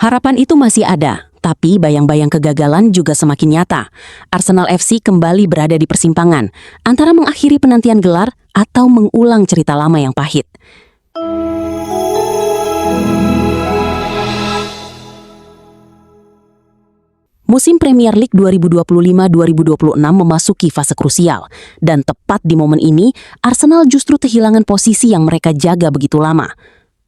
Harapan itu masih ada, tapi bayang-bayang kegagalan juga semakin nyata. Arsenal FC kembali berada di persimpangan antara mengakhiri penantian gelar atau mengulang cerita lama yang pahit. Musim Premier League 2025-2026 memasuki fase krusial, dan tepat di momen ini, Arsenal justru kehilangan posisi yang mereka jaga begitu lama.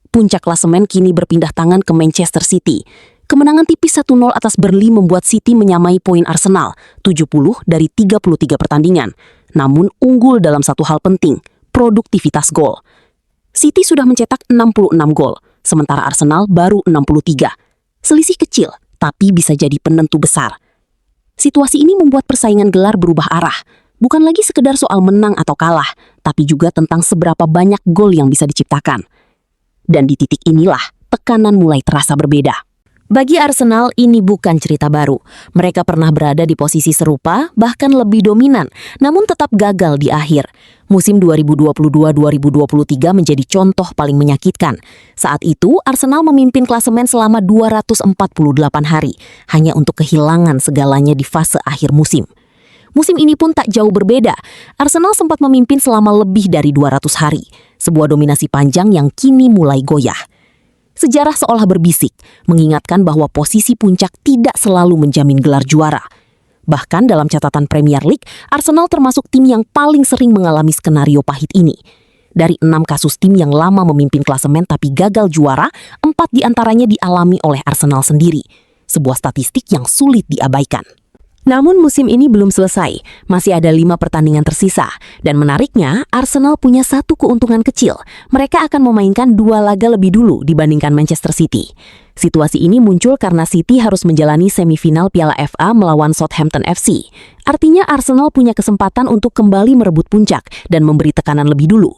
Puncak klasemen kini berpindah tangan ke Manchester City. Kemenangan tipis 1-0 atas Burnley membuat City menyamai poin Arsenal, 70 dari 33 pertandingan. Namun unggul dalam satu hal penting, produktivitas gol. City sudah mencetak 66 gol, sementara Arsenal baru 63. Selisih kecil, tapi bisa jadi penentu besar. Situasi ini membuat persaingan gelar berubah arah. Bukan lagi sekedar soal menang atau kalah, tapi juga tentang seberapa banyak gol yang bisa diciptakan. Dan di titik inilah, tekanan mulai terasa berbeda. Bagi Arsenal, ini bukan cerita baru. Mereka pernah berada di posisi serupa, bahkan lebih dominan, namun tetap gagal di akhir. Musim 2022-2023 menjadi contoh paling menyakitkan. Saat itu, Arsenal memimpin klasemen selama 248 hari, hanya untuk kehilangan segalanya di fase akhir musim. Musim ini pun tak jauh berbeda. Arsenal sempat memimpin selama lebih dari 200 hari, sebuah dominasi panjang yang kini mulai goyah. Sejarah seolah berbisik, mengingatkan bahwa posisi puncak tidak selalu menjamin gelar juara. Bahkan dalam catatan Premier League, Arsenal termasuk tim yang paling sering mengalami skenario pahit ini. Dari 6 kasus tim yang lama memimpin klasemen tapi gagal juara, 4 diantaranya dialami oleh Arsenal sendiri. Sebuah statistik yang sulit diabaikan. Namun musim ini belum selesai, masih ada 5 pertandingan tersisa. Dan menariknya, Arsenal punya satu keuntungan kecil. Mereka akan memainkan 2 laga lebih dulu dibandingkan Manchester City. Situasi ini muncul karena City harus menjalani semifinal Piala FA melawan Southampton FC. Artinya Arsenal punya kesempatan untuk kembali merebut puncak dan memberi tekanan lebih dulu.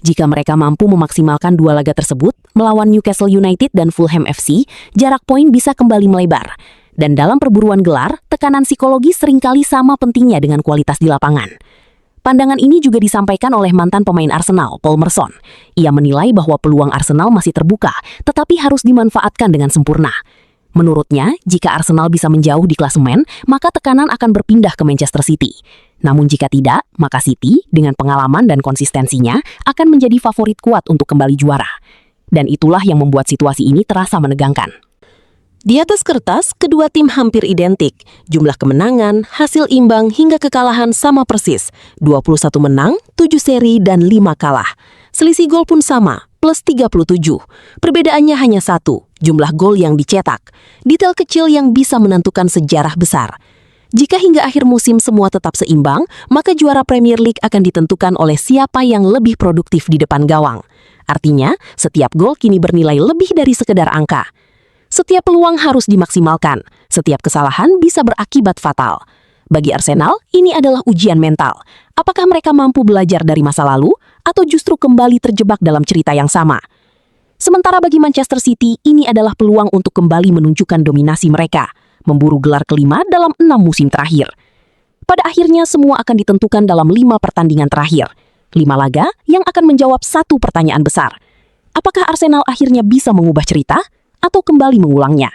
Jika mereka mampu memaksimalkan 2 laga tersebut, melawan Newcastle United dan Fulham FC, jarak poin bisa kembali melebar. Dan dalam perburuan gelar, tekanan psikologi seringkali sama pentingnya dengan kualitas di lapangan. Pandangan ini juga disampaikan oleh mantan pemain Arsenal, Paul Merson. Ia menilai bahwa peluang Arsenal masih terbuka, tetapi harus dimanfaatkan dengan sempurna. Menurutnya, jika Arsenal bisa menjauh di klasemen, maka tekanan akan berpindah ke Manchester City. Namun jika tidak, maka City, dengan pengalaman dan konsistensinya, akan menjadi favorit kuat untuk kembali juara. Dan itulah yang membuat situasi ini terasa menegangkan. Di atas kertas, kedua tim hampir identik. Jumlah kemenangan, hasil imbang hingga kekalahan sama persis. 21 menang, 7 seri, dan 5 kalah. Selisih gol pun sama, plus 37. Perbedaannya hanya 1, jumlah gol yang dicetak. Detail kecil yang bisa menentukan sejarah besar. Jika hingga akhir musim semua tetap seimbang, maka juara Premier League akan ditentukan oleh siapa yang lebih produktif di depan gawang. Artinya, setiap gol kini bernilai lebih dari sekedar angka. Setiap peluang harus dimaksimalkan, setiap kesalahan bisa berakibat fatal. Bagi Arsenal, ini adalah ujian mental. Apakah mereka mampu belajar dari masa lalu, atau justru kembali terjebak dalam cerita yang sama? Sementara bagi Manchester City, ini adalah peluang untuk kembali menunjukkan dominasi mereka, memburu gelar kelima dalam 6 musim terakhir. Pada akhirnya, semua akan ditentukan dalam 5 pertandingan terakhir. 5 laga yang akan menjawab satu pertanyaan besar. Apakah Arsenal akhirnya bisa mengubah cerita, atau kembali mengulangnya?